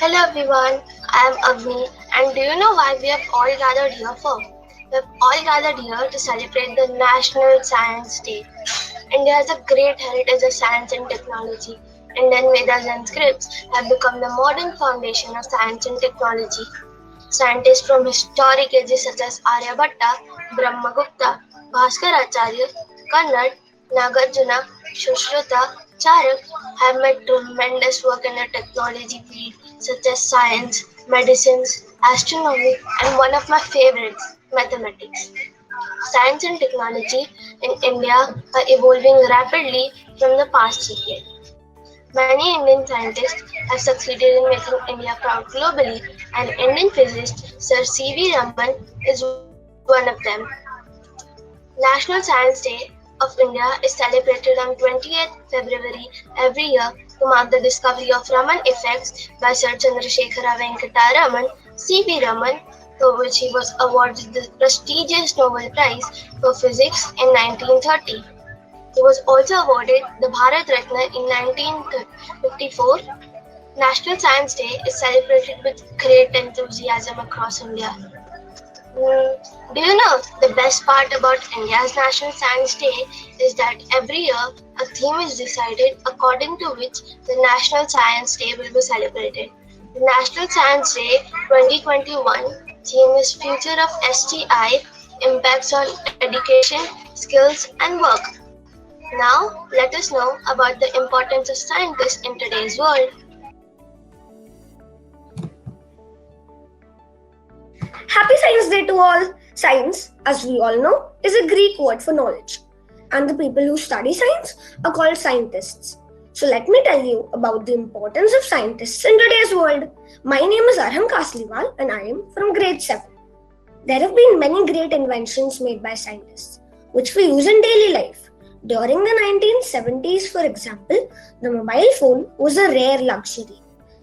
Hello everyone, I am Agni, and do you know why we have all gathered here for? We have all gathered here to celebrate the National Science Day. India has a great heritage of science and technology. Indian Vedas and scripts have become the modern foundation of science and technology. Scientists from historic ages such as Aryabhatta, Brahmagupta, Bhaskaracharya, Kannad, Nagarjuna, Sushruta, Charak have made tremendous work in the technology field such as science, medicines, astronomy, and one of my favorites, mathematics. Science and technology in India are evolving rapidly from the past decade. Many Indian scientists have succeeded in making India proud globally, and Indian physicist Sir C.V. Raman is one of them. National Science Day of India is celebrated on 20th February every year to mark the discovery of Raman effects by Sir Chandrasekhara Venkata Raman, C.V. Raman, for which he was awarded the prestigious Nobel Prize for Physics in 1930. He was also awarded the Bharat Ratna in 1954. National Science Day is celebrated with great enthusiasm across India. Do you know the best part about India's National Science Day is that every year a theme is decided according to which the National Science Day will be celebrated. The National Science Day 2021 theme is Future of STI Impacts on Education, Skills and Work. Now, let us know about the importance of scientists in today's world. Happy Science Day to all! Science, as we all know, is a Greek word for knowledge, and the people who study science are called scientists. So, let me tell you about the importance of scientists in today's world. My name is Arham Kasliwal, and I am from grade 7. There have been many great inventions made by scientists, which we use in daily life. During the 1970s, for example, the mobile phone was a rare luxury.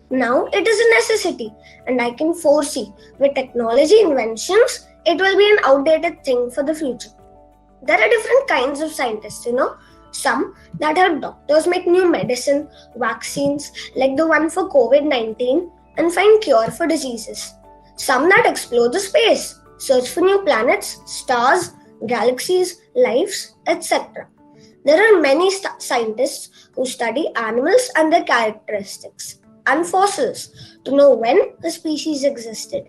Now it is a necessity, and I can foresee with technology inventions, it will be an outdated thing for the future. There are different kinds of scientists, some that help doctors make new medicine, vaccines, like the one for COVID-19, and find cure for diseases. Some that explore the space, search for new planets, stars, galaxies, lives, etc. There are many scientists who study animals and their characteristics and fossils to know when a species existed.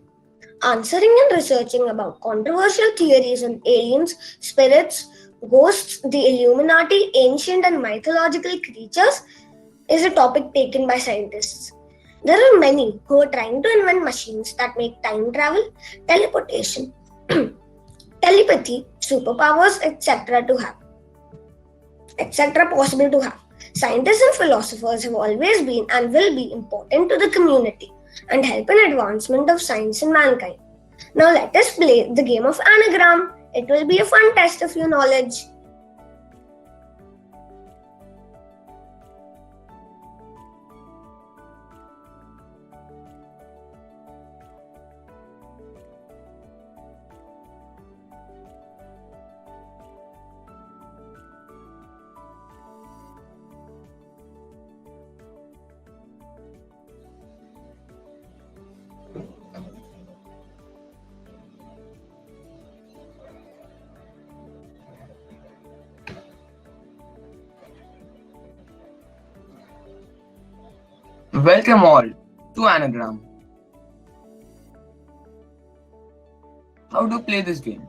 Answering and researching about controversial theories on aliens, spirits, ghosts, the Illuminati, ancient and mythological creatures is a topic taken by scientists. There are many who are trying to invent machines that make time travel, teleportation, telepathy, superpowers, etc. possible to have. Scientists and philosophers have always been and will be important to the community and help in advancement of science and mankind. Now let us play the game of anagram. It will be a fun test of your knowledge. Welcome all to Anagram. How to play this game?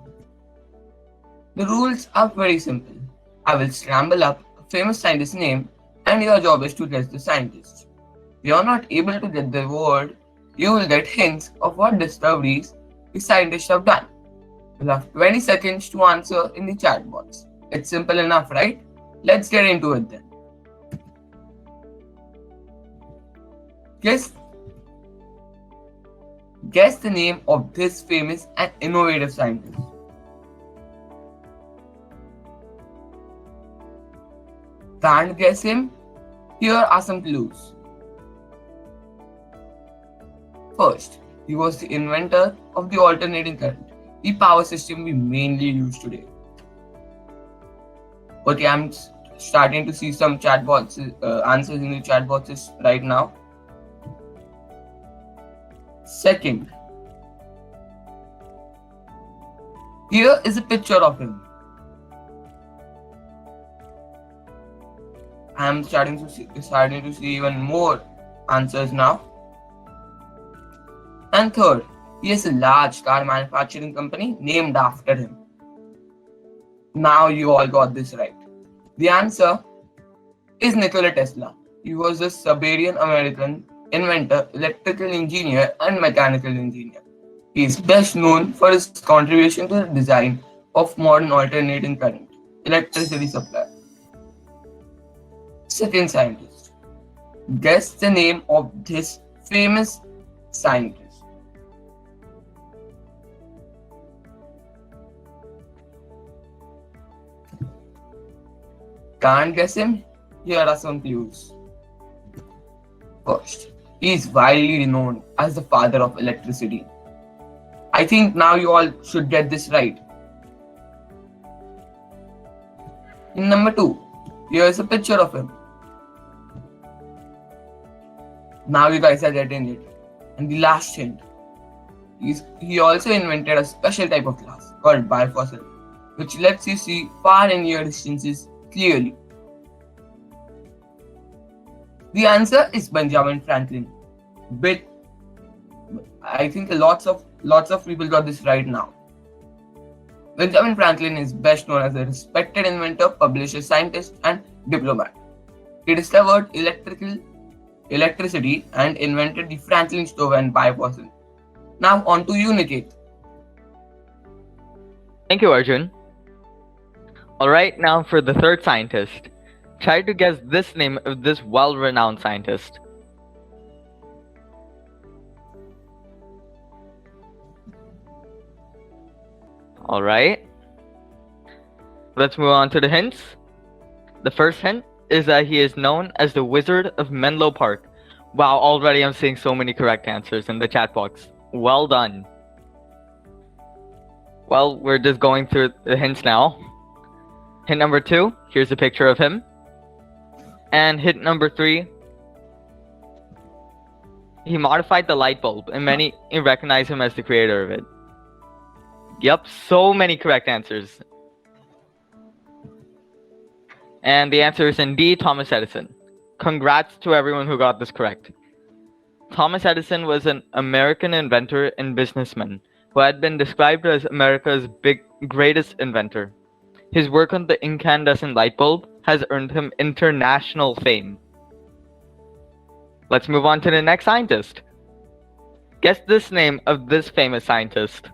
The rules are very simple. I will scramble up a famous scientist's name and your job is to guess the scientist. If you are not able to get the word, you will get hints of what discoveries the scientists have done. You'll have 20 seconds to answer in the chat box. It's simple enough, right? Let's get into it then. Guess the name of this famous and innovative scientist. Can't guess him? Here are some clues. First, he was the inventor of the alternating current, the power system we mainly use today. Okay, I'm starting to see some chat boxes, answers in the chat boxes right now. Second, here is a picture of him. I am starting to see even more answers now. And third, he has a large car manufacturing company named after him. Now you all got this right. The answer is Nikola Tesla. He was a Siberian American inventor, electrical engineer, and mechanical engineer. He is best known for his contribution to the design of modern alternating current electricity supply. Second scientist. Guess the name of this famous scientist. Can't guess him? Here are some clues. First, he is widely renowned as the father of electricity. I think now you all should get this right. In number 2, here is a picture of him. Now you guys are getting it. And the last hint. He also invented a special type of glass called bifossil, which lets you see far and near distances clearly. The answer is Benjamin Franklin. But I think lots of people got this right now. Benjamin Franklin is best known as a respected inventor, publisher, scientist, and diplomat. He discovered electricity and invented the Franklin stove and bifossil. Now on to you, Niket. Thank you, Arjun. Alright, now for the third scientist. Try to guess this name of this well-renowned scientist. Alright. Let's move on to the hints. The first hint is that he is known as the Wizard of Menlo Park. Wow, already I'm seeing so many correct answers in the chat box. Well done. Well, we're just going through the hints now. Hint number 2, here's a picture of him. And hint number 3, he modified the light bulb and many recognize him as the creator of it. Yep, so many correct answers. And the answer is indeed Thomas Edison. Congrats to everyone who got this correct. Thomas Edison was an American inventor and businessman who had been described as America's greatest inventor. His work on the incandescent light bulb has earned him international fame. Let's move on to the next scientist. Guess this name of this famous scientist.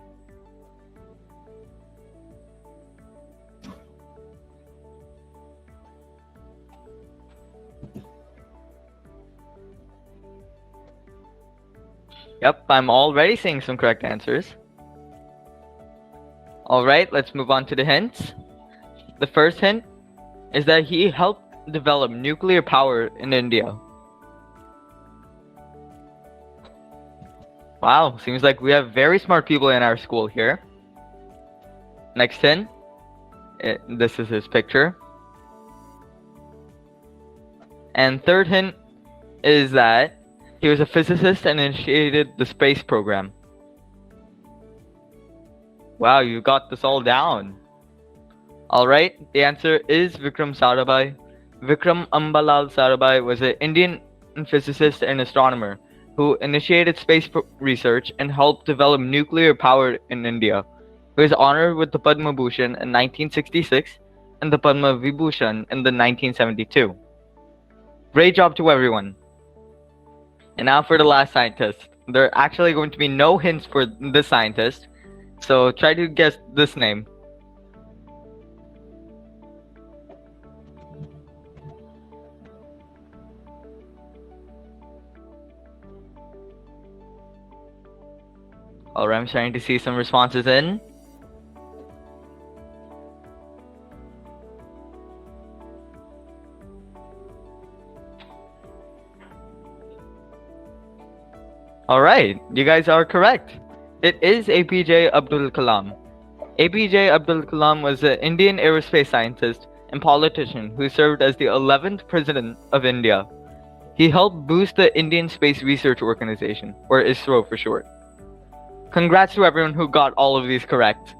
Yep, I'm already seeing some correct answers. Alright, let's move on to the hints. The first hint is that he helped develop nuclear power in India. Wow, seems like we have very smart people in our school here. Next hint, this is his picture. And third hint is that he was a physicist and initiated the space program. Wow, you got this all down. Alright, the answer is Vikram Sarabhai. Vikram Ambalal Sarabhai was an Indian physicist and astronomer who initiated space research and helped develop nuclear power in India. He was honored with the Padma Bhushan in 1966 and the Padma Vibhushan in the 1972. Great job to everyone. And now for the last scientist. There are actually going to be no hints for this scientist, so try to guess this name. Alright, I'm starting to see some responses in. Alright, you guys are correct. It is APJ Abdul Kalam. APJ Abdul Kalam was an Indian aerospace scientist and politician who served as the 11th President of India. He helped boost the Indian Space Research Organization, or ISRO for short. Congrats to everyone who got all of these correct.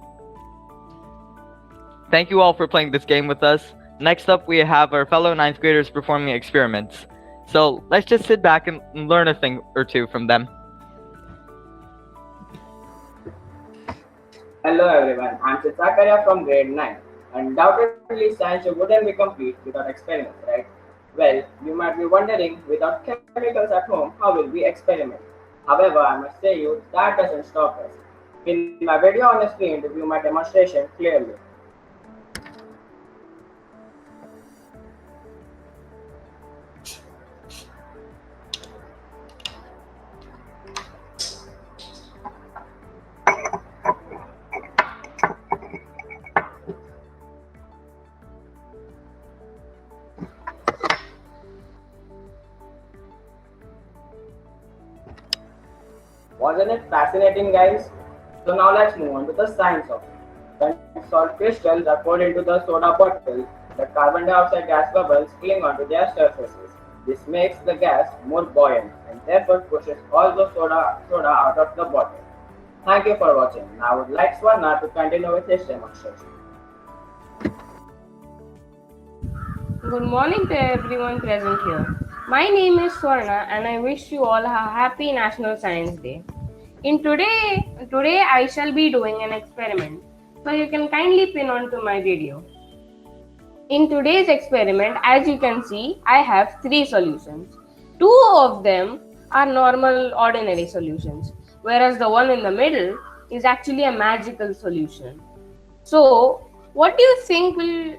Thank you all for playing this game with us. Next up, we have our fellow 9th graders performing experiments. So let's just sit back and learn a thing or two from them. Hello everyone, I'm Zakaria from grade 9. Undoubtedly, science wouldn't be complete without experiments, right? Well, you might be wondering, without chemicals at home, how will we experiment? However, I must say you, that doesn't stop us. Pin my video on the screen to view my demonstration clearly. Wasn't it fascinating, guys? So now let's move on to the science of it. When salt crystals are poured into the soda bottle, the carbon dioxide gas bubbles cling onto their surfaces. This makes the gas more buoyant and therefore pushes all the soda out of the bottle. Thank you for watching. Now I would like Swarna to continue with his demonstration. Good morning to everyone present here. My name is Swarna and I wish you all a happy National Science Day. Today I shall be doing an experiment, so you can kindly pin on to my video. In today's experiment, as you can see, I have 3 solutions. 2 of them are normal ordinary solutions, whereas the one in the middle is actually a magical solution. So, what do you think will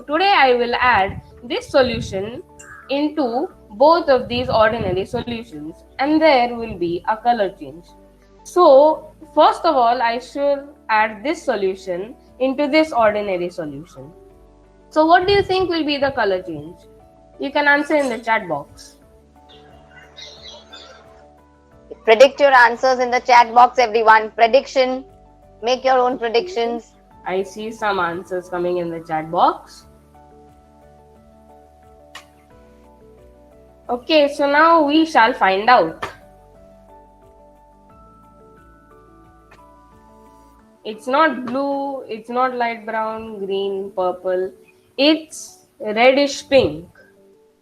today I will add this solution into both of these ordinary solutions and there will be a color change. So, first of all, I should add this solution into this ordinary solution. So, what do you think will be the color change? You can answer in the chat box. Predict your answers in the chat box, everyone. Prediction. Make your own predictions. I see some answers coming in the chat box. Okay, so now we shall find out. It's not blue, it's not light brown, green, purple. It's reddish pink.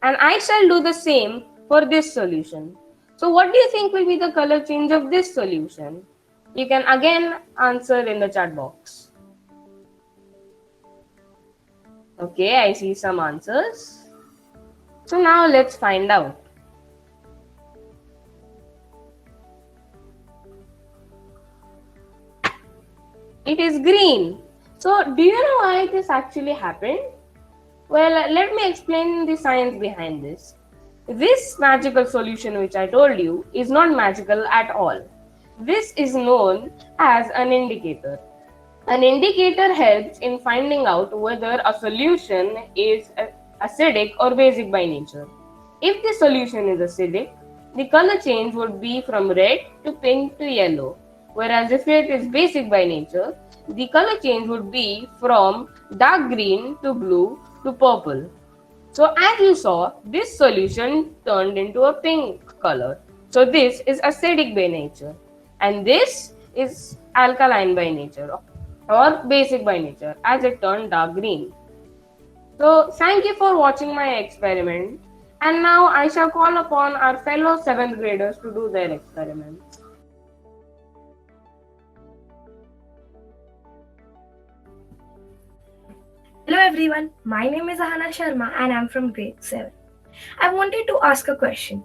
And I shall do the same for this solution. So what do you think will be the color change of this solution? You can again answer in the chat box. Okay, I see some answers. So now let's find out. It is green. So do you know why this actually happened? Well, let me explain the science behind this. This magical solution which I told you is not magical at all. This is known as an indicator. An indicator helps in finding out whether a solution is acidic or basic by nature. If the solution is acidic, the color change would be from red to pink to yellow. Whereas if it is basic by nature, the color change would be from dark green to blue to purple. So as you saw, this solution turned into a pink color. So this is acidic by nature. And this is alkaline by nature or basic by nature as it turned dark green. So thank you for watching my experiment. And now I shall call upon our fellow 7th graders to do their experiments. Hello everyone, my name is Ahana Sharma and I'm from grade 7. I wanted to ask a question.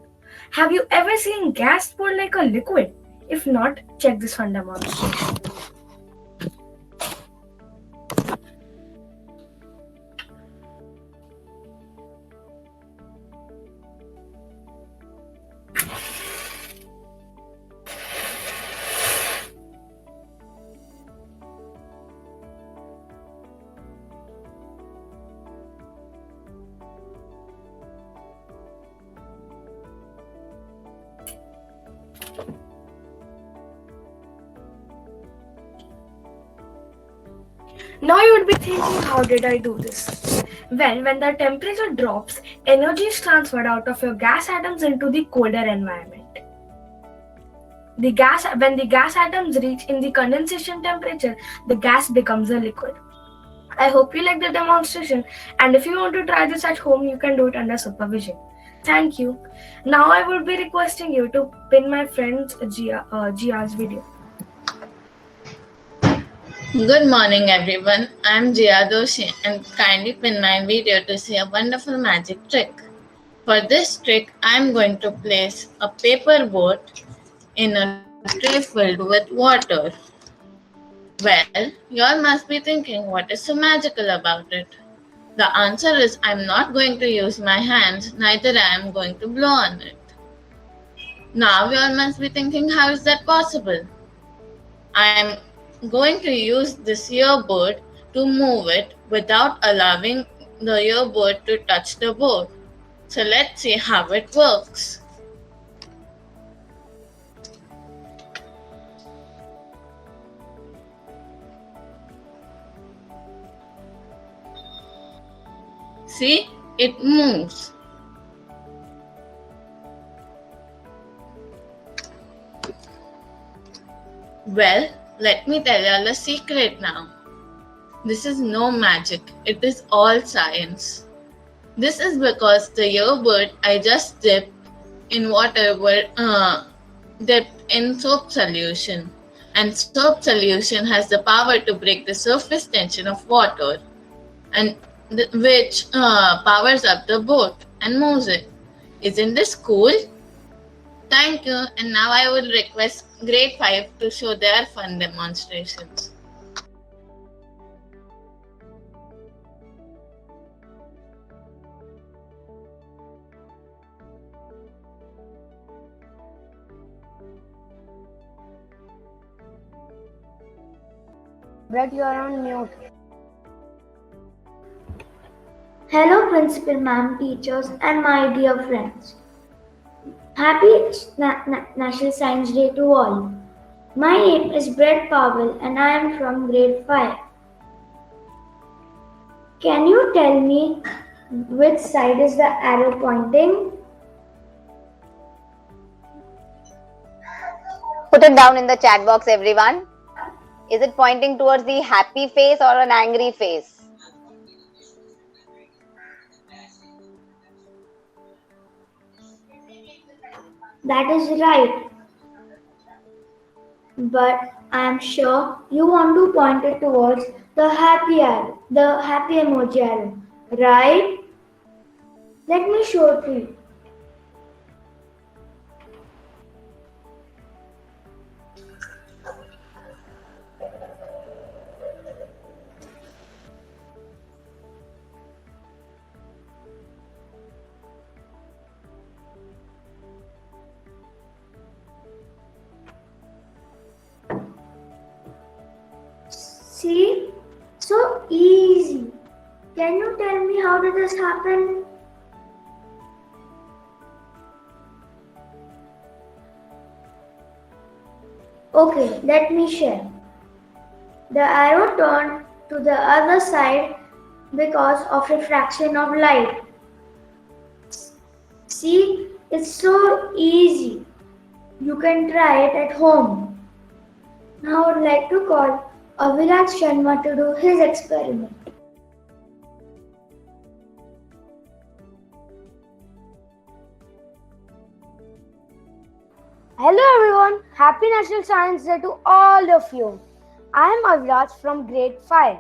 Have you ever seen gas poured like a liquid? If not, check this fun demonstration. Now you would be thinking, how did I do this? Well, when the temperature drops, energy is transferred out of your gas atoms into the colder environment. When the gas atoms reach in the condensation temperature, the gas becomes a liquid. I hope you like the demonstration, and if you want to try this at home, you can do it under supervision. Thank you. Now I would be requesting you to pin my friend's Gia's video. Good morning, everyone. I'm Jia Doshi, and kindly pin my video to see a wonderful magic trick. For this trick, I'm going to place a paper boat in a tray filled with water. Well, you all must be thinking, what is so magical about it? The answer is I'm not going to use my hands, neither I am going to blow on it. Now you all must be thinking, how is that possible? I'm going to use this earbud to move it without allowing the earbud to touch the board. So let's see how it works. See, it moves. Well, let me tell y'all a secret now. This is no magic, it is all science. This is because the earbud I just dipped in water were dipped in soap solution. And soap solution has the power to break the surface tension of water, and which powers up the boat and moves it. Isn't this cool? Thank you, and now I would request grade 5 to show their fun demonstrations. Brett, you are on mute. Hello, Principal Ma'am, teachers, and my dear friends. Happy National Science Day to all. My name is Brett Powell, and I am from grade 5. Can you tell me which side is the arrow pointing? Put it down in the chat box, everyone. Is it pointing towards the happy face or an angry face? That is right. But I am sure you want to point it towards the happy arrow, the happy emoji arrow, right? Let me show it to you. See? So easy. Can you tell me how did this happen? Okay, let me share. The arrow turned to the other side because of refraction of light. See, it's so easy. You can try it at home. Now I would like to call Avilash Sharma to do his experiment. Hello everyone, happy National Science Day to all of you. I am Aviraj from grade 5.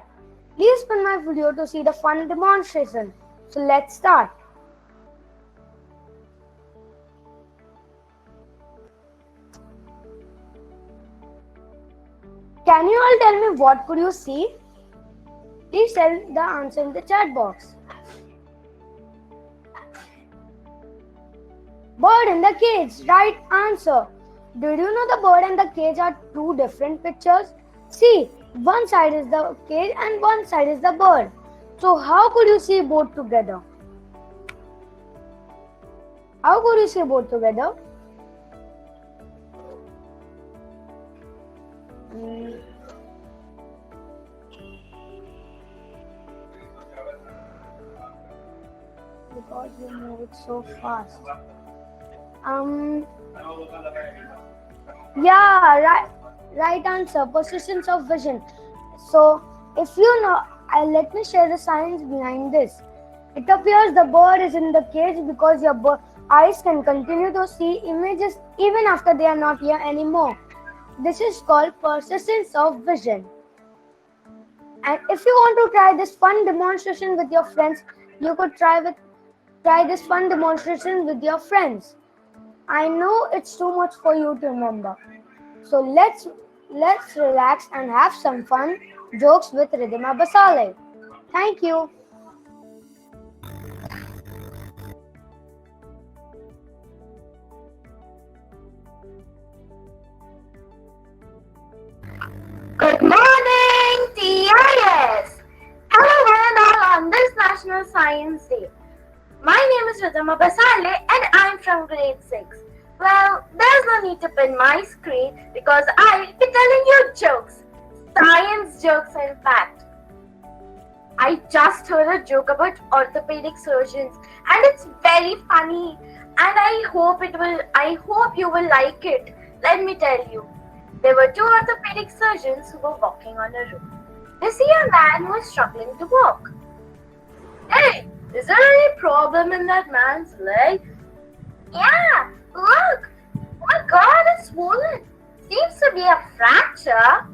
Please pin my video to see the fun demonstration. So let's start. Can you all tell me what could you see? Please tell the answer in the chat box. Bird in the cage, right answer. Did you know the bird and the cage are two different pictures? See, one side is the cage and one side is the bird. So how could you see both together? How could you see both together? because you move it so fast. Um, yeah, right answer. Persistence of vision. So, if you know, let me share the science behind this. It appears the bird is in the cage because your eyes can continue to see images even after they are not here anymore. This is called persistence of vision. And if you want to try this fun demonstration with your friends, you could try this fun demonstration with your friends. I know it's too much for you to remember. So let's relax and have some fun jokes with Ridhima Basale. Thank you. Good morning, TIS! Hello and all on this National Science Day. My name is Ridhima Basale and I'm from grade 6. Well, there's no need to pin my screen because I'll be telling you jokes. Science jokes, in fact. I just heard a joke about orthopedic surgeons and it's very funny and I hope you will like it. Let me tell you. There were two orthopedic surgeons who were walking on a road. They see a man who is struggling to walk. Hey, is there any problem in that man's leg? Yeah, look. Oh my god, it's swollen. Seems to be a fracture.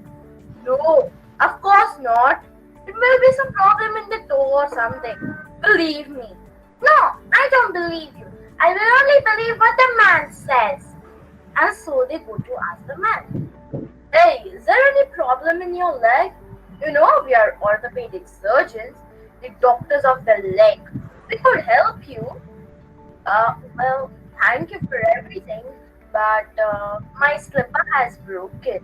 No, of course not. It will be some problem in the toe or something. Believe me. No, I don't believe you. I will only believe what the man says. And so they go to ask the man. Hey, is there any problem in your leg? You know, we are orthopedic surgeons, the doctors of the leg. We could help you. Well, thank you for everything, but my slipper has broken.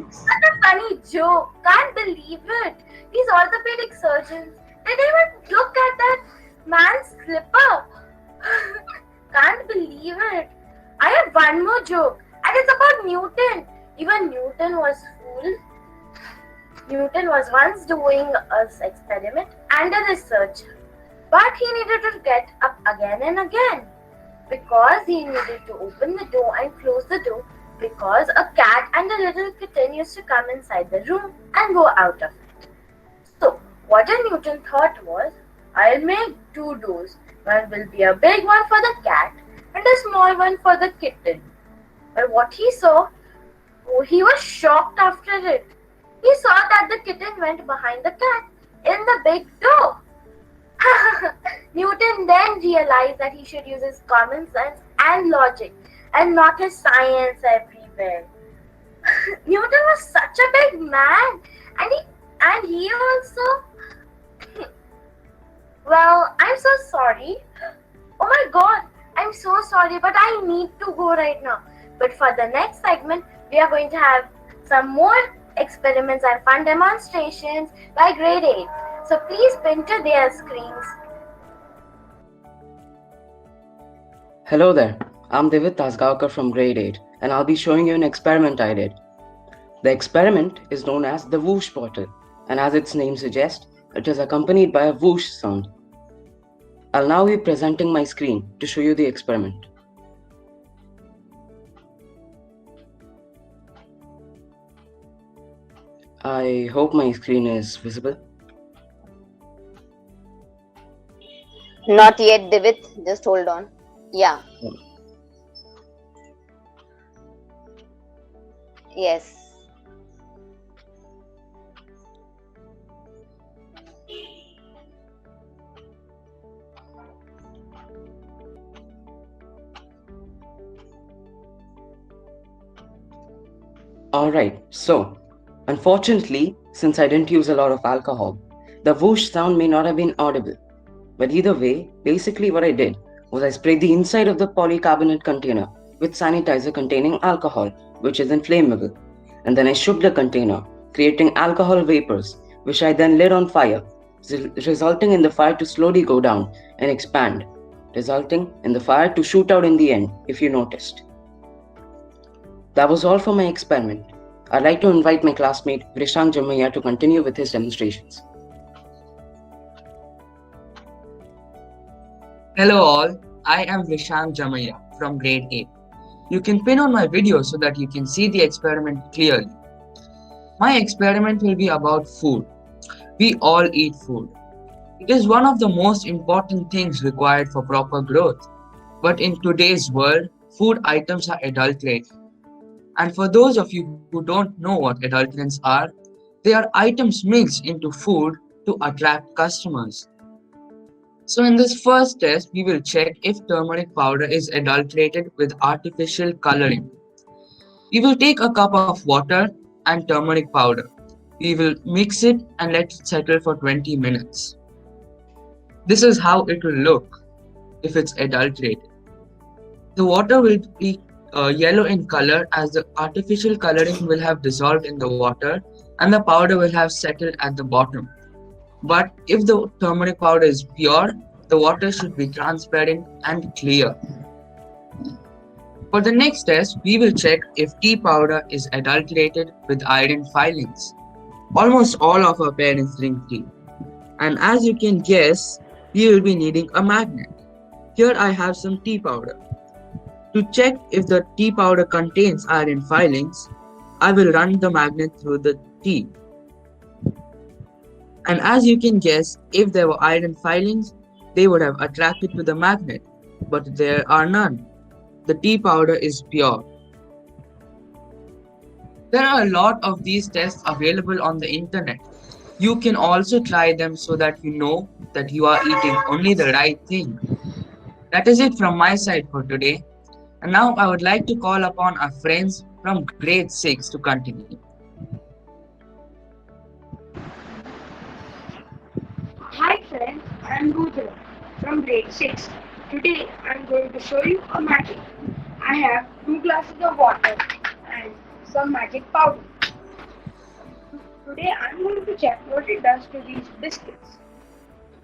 Such a funny joke. Can't believe it. These orthopedic surgeons, they didn't even look at that man's slipper. Can't believe it. I have one more joke, and it's about Newton. Even Newton was fooled. Newton was once doing an experiment and a research, but he needed to get up again and again because he needed to open the door and close the door because a cat and a little kitten used to come inside the room and go out of it. So, what Newton thought was, I'll make two doors. One will be a big one for the cat and a small one for the kitten. But what he saw, he was shocked after it. He saw that the kitten went behind the cat in the big door. Newton then realized that he should use his common sense and logic and not his science everywhere. Newton was such a big man and he also well, I'm so sorry. Oh my god, I'm so sorry, but I need to go right now. But for the next segment, we are going to have some more experiments and fun demonstrations by grade 8. So please pin to their screens. Hello there, I'm David Tasgaonkar from grade 8 and I'll be showing you an experiment I did. The experiment is known as the whoosh bottle, and as its name suggests, it is accompanied by a whoosh sound. I'll now be presenting my screen to show you the experiment. I hope my screen is visible. Not yet, David. Just hold on. Yeah. Yes. Alright, so unfortunately, since I didn't use a lot of alcohol, the whoosh sound may not have been audible. But either way, basically what I did was I sprayed the inside of the polycarbonate container with sanitizer containing alcohol, which is inflammable. And then I shook the container, creating alcohol vapors, which I then lit on fire, resulting in the fire to slowly go down and expand, resulting in the fire to shoot out in the end, if you noticed. That was all for my experiment. I'd like to invite my classmate Vrishant Jamaiya to continue with his demonstrations. Hello all, I am Visham Jamaya from grade 8. You can pin on my video so that you can see the experiment clearly. My experiment will be about food. We all eat food. It is one of the most important things required for proper growth. But in today's world, food items are adulterated. And for those of you who don't know what adulterants are, they are items mixed into food to attract customers. So in this first test, we will check if turmeric powder is adulterated with artificial coloring. We will take a cup of water and turmeric powder. We will mix it and let it settle for 20 minutes. This is how it will look if it's adulterated. The water will be yellow in color as the artificial coloring will have dissolved in the water and the powder will have settled at the bottom. But if the turmeric powder is pure, the water should be transparent and clear. For the next test, we will check if tea powder is adulterated with iron filings. Almost all of our parents drink tea. And as you can guess, we will be needing a magnet. Here I have some tea powder. To check if the tea powder contains iron filings, I will run the magnet through the tea. And as you can guess, if there were iron filings, they would have attracted to the magnet, but there are none. The tea powder is pure. There are a lot of these tests available on the internet. You can also try them so that you know that you are eating only the right thing. That is it from my side for today. And now I would like to call upon our friends from grade 6 to continue. Hi friends, I am Rudra from grade 6. Today I am going to show you a magic. I have 2 glasses of water and some magic powder. Today I am going to check what it does to these biscuits.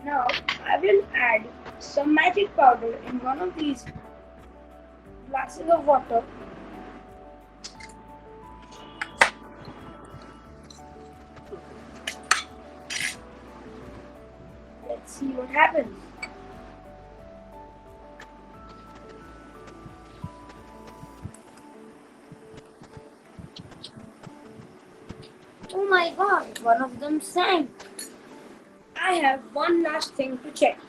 Now I will add some magic powder in one of these glasses of water. Let's see what happens. Oh my god, one of them sank. I have one last thing to check.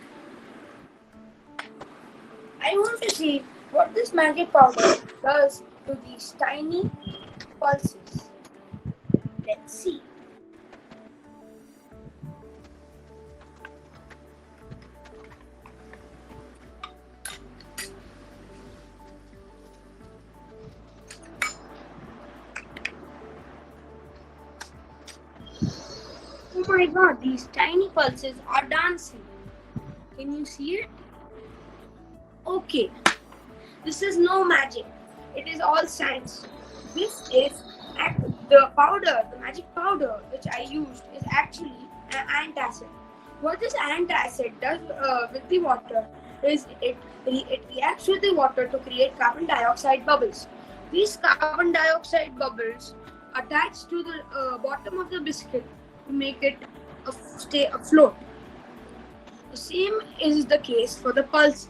I want to see what this magic powder does to these tiny pulses. Let's see. Oh my god, these tiny pulses are dancing. Can you see it? Okay, this is no magic. It is all science. This is the powder, the magic powder which I used is actually an antacid. What this antacid does with the water is it reacts with the water to create carbon dioxide bubbles. These carbon dioxide bubbles attach to the bottom of the biscuit to make it stay afloat. The same is the case for the pulses.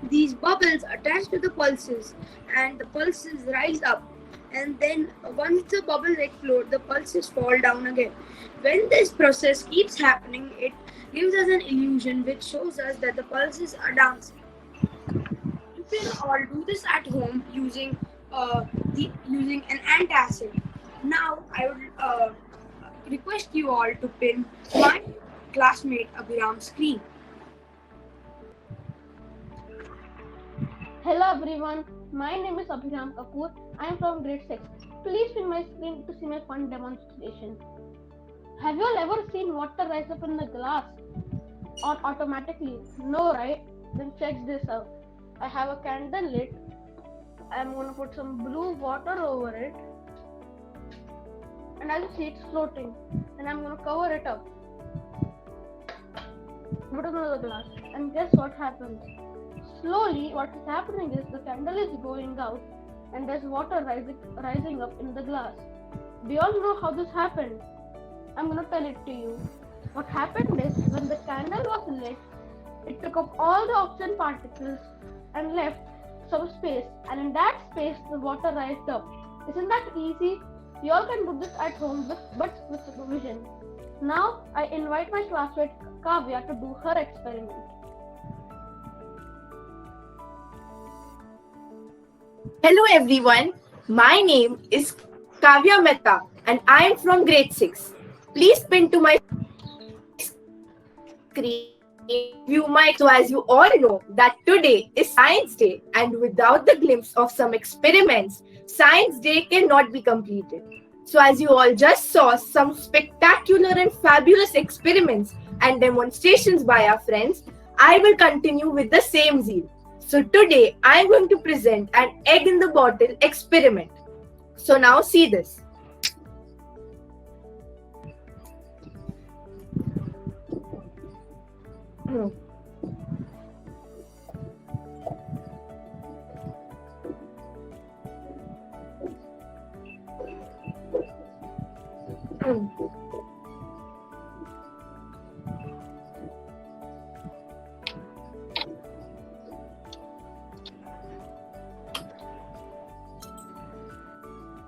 These bubbles attach to the pulses and the pulses rise up, and then once the bubbles explode, the pulses fall down again. When this process keeps happening, it gives us an illusion which shows us that the pulses are dancing. You can all do this at home using an antacid. Now I would request you all to pin my classmate Abhiram's screen. Hello everyone, my name is Abhiram Kapoor. I am from grade 6. Please pin my screen to see my fun demonstration. Have you all ever seen water rise up in the glass? Or automatically? No, right? Then check this out. I have a candle lit. I am going to put some blue water over it. And as you see, it's floating. And I'm going to cover it up. Put another glass. And guess what happens? Slowly, what is happening is the candle is going out and there's water rising up in the glass. Do you all know how this happened? I'm going to tell it to you. What happened is when the candle was lit, It took up all the oxygen particles and left some space, and in that space the water rised up. Isn't that easy? You all can do this at home but with supervision. Now I invite my classmate Kavya to do her experiment. Hello everyone, my name is Kavya Mehta and I am from grade 6. Please pin to my screen view my. So as you all know that today is Science Day, and without the glimpse of some experiments, Science Day cannot be completed. So as you all just saw some spectacular and fabulous experiments and demonstrations by our friends, I will continue with the same zeal. So today I am going to present an egg in the bottle experiment. So now see this.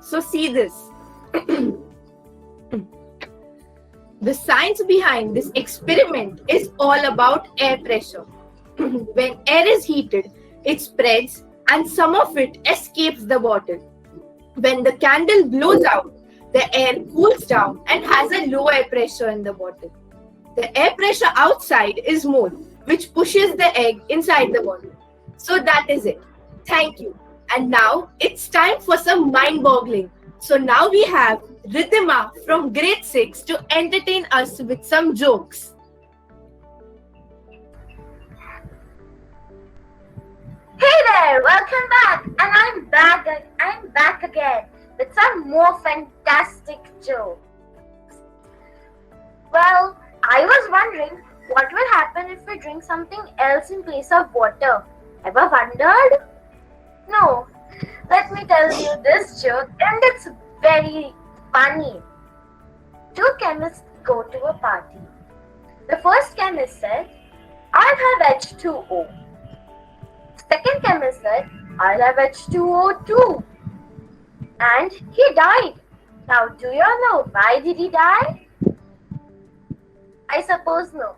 So see this. The science behind this experiment is all about air pressure. When air is heated, it spreads and some of it escapes the bottle. When the candle blows out, the air cools down and has a low air pressure in the bottle. The air pressure outside is more, which pushes the egg inside the bottle. So that is it. Thank you. And now it's time for some mind-boggling. So now we have Ridhima from grade 6 to entertain us with some jokes. Hey there, welcome back, and I'm back again with some more fantastic jokes. Well, I was wondering what will happen if we drink something else in place of water. Ever wondered? No. Let me tell you this joke, and it's very funny. Two chemists go to a party. The first chemist said, "I'll have H2O." Second chemist said, "I'll have H2O too." And he died. Now, do you know why did he die? I suppose no.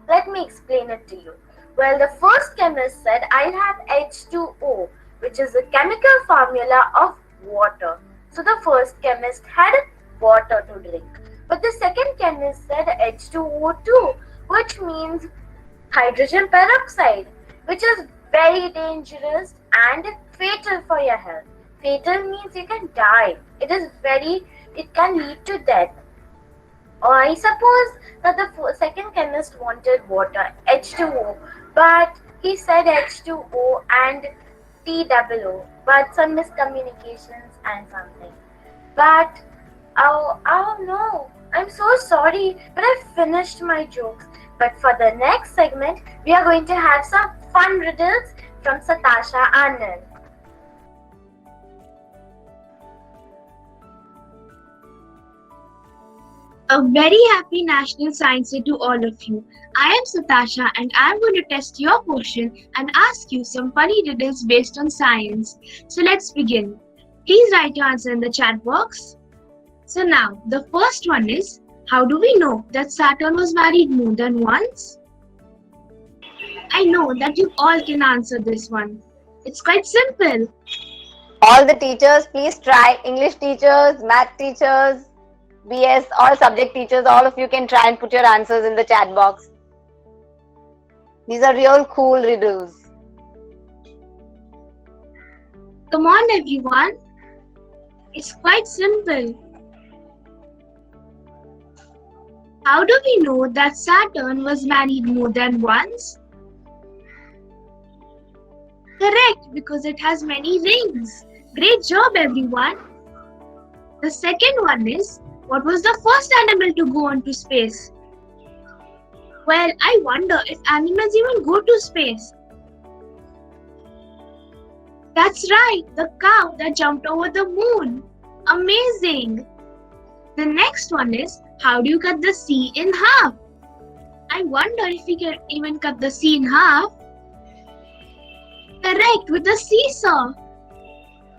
Let me explain it to you. Well, the first chemist said, "I'll have H2O," which is the chemical formula of water. So the first chemist had water to drink. But the second chemist said H2O2, which means hydrogen peroxide, which is very dangerous and fatal for your health. Fatal means you can die. It can lead to death. Or I suppose that the second chemist wanted water, H2O, but he said H2O and TOO, but some miscommunications and something. But, oh no, I'm so sorry, but I finished my jokes. But for the next segment, we are going to have some fun riddles from Satasha Anand. A very happy National Science Day to all of you. I am Satasha and I am going to test your portion and ask you some funny riddles based on science. So let's begin. Please write your answer in the chat box. So now, the first one is, how do we know that Saturn was married more than once? I know that you all can answer this one. It's quite simple. All the teachers, please try. English teachers, math teachers, BS, all subject teachers, all of you can try and put your answers in the chat box. These are real cool riddles. Come on everyone. It's quite simple. How do we know that Saturn was married more than once? Correct, because it has many rings. Great job everyone. The second one is, what was the first animal to go into space? Well, I wonder if animals even go to space. That's right, the cow that jumped over the moon. Amazing! The next one is, how do you cut the sea in half? I wonder if we can even cut the sea in half. Correct, with the seesaw.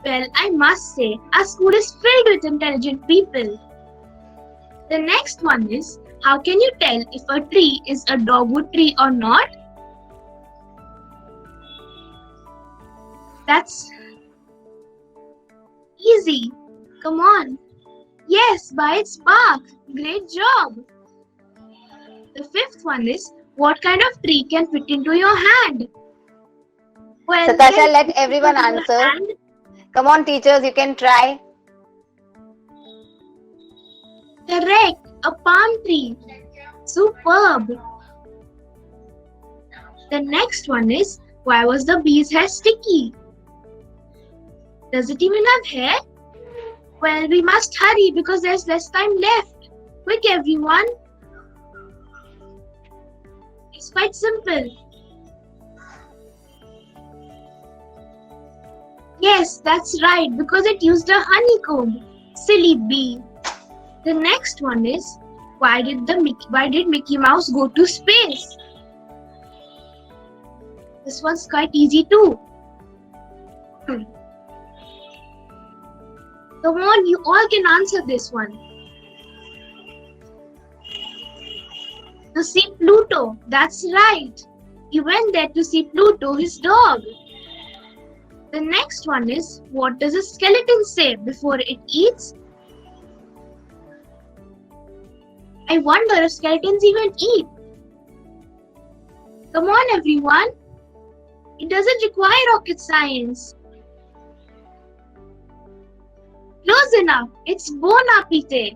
Well, I must say, our school is filled with intelligent people. The next one is, how can you tell if a tree is a dogwood tree or not? That's easy. Come on. Yes, by its bark. Great job. The fifth one is, what kind of tree can fit into your hand? Well, Satasha, let everyone answer. Come on, teachers, you can try. Correct, a palm tree. Superb. The next one is, why was the bee's hair sticky? Does it even have hair? Well, we must hurry because there's less time left. Quick, everyone. It's quite simple. Yes, that's right, because it used a honeycomb. Silly bee. The next one is, why did Mickey Mouse go to space? This one's quite easy too. Come on, you all can answer this one. To see Pluto, that's right. He went there to see Pluto, his dog. The next one is, what does a skeleton say before it eats? I wonder if skeletons even eat. Come on, everyone. It doesn't require rocket science. Close enough. It's bon appetit.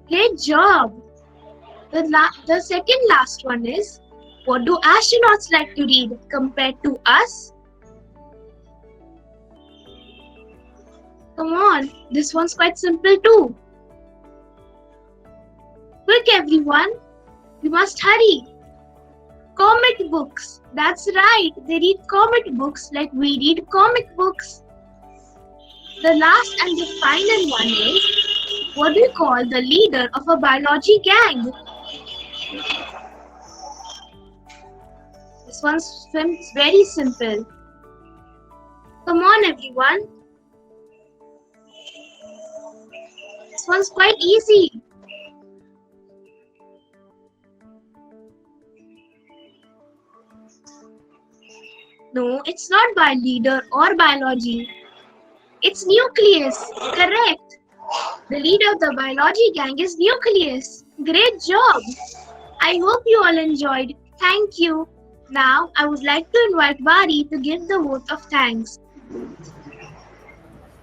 Great job. The second last one is, what do astronauts like to read compared to us? Come on, this one's quite simple too. Quick, everyone. We must hurry. Comic books. That's right. They read comic books like we read comic books. The last and the final one is, what do you call the leader of a biology gang? This one's very simple. Come on, everyone. This one's quite easy. No, it's not by leader or biology. It's nucleus. Correct. The leader of the biology gang is nucleus. Great job. I hope you all enjoyed. Thank you. Now, I would like to invite Vari to give the vote of thanks.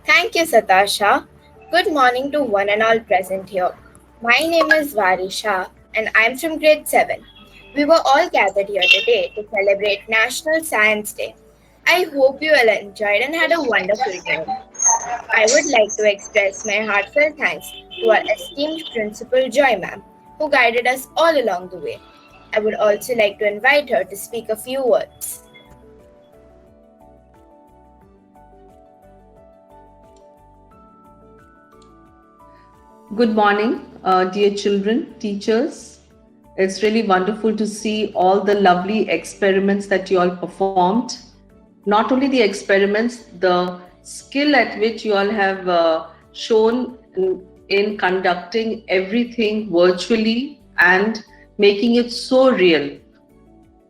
Thank you, Satasha. Good morning to one and all present here. My name is Varisha and I'm from grade 7. We were all gathered here today to celebrate National Science Day. I hope you all enjoyed and had a wonderful time. I would like to express my heartfelt thanks to our esteemed Principal Joy Ma'am, who guided us all along the way. I would also like to invite her to speak a few words. Good morning, dear children, teachers. It's really wonderful to see all the lovely experiments that you all performed. Not only the experiments, the skill at which you all have shown in conducting everything virtually and making it so real.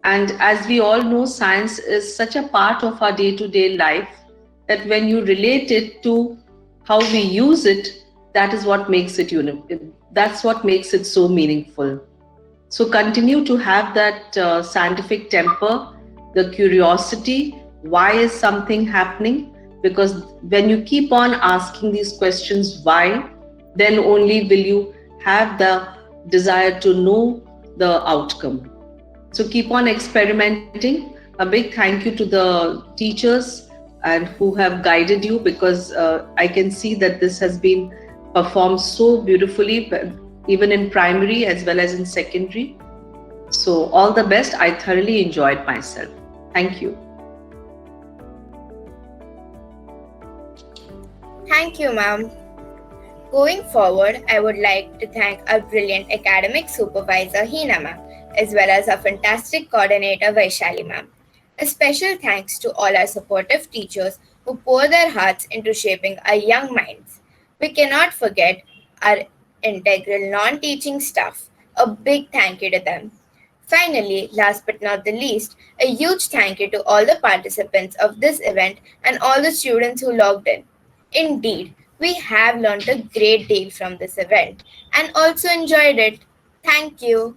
And as we all know, science is such a part of our day-to-day life that when you relate it to how we use it, that is what makes it that's what makes it so meaningful. So continue to have that scientific temper, the curiosity, why is something happening? Because when you keep on asking these questions, why, then only will you have the desire to know the outcome. So keep on experimenting. A big thank you to the teachers and who have guided you, because I can see that this has been performed so beautifully, even in primary as well as in secondary. So all the best. I thoroughly enjoyed myself. Thank you. Thank you, ma'am. Going forward, I would like to thank our brilliant academic supervisor Hina ma'am, as well as our fantastic coordinator Vaishali ma'am. A special thanks to all our supportive teachers who pour their hearts into shaping our young minds. We cannot forget our integral non teaching staff. A big thank you to them. Finally, last but not the least, a huge thank you to all the participants of this event and all the students who logged in. Indeed, we have learned a great deal from this event and also enjoyed it. Thank you.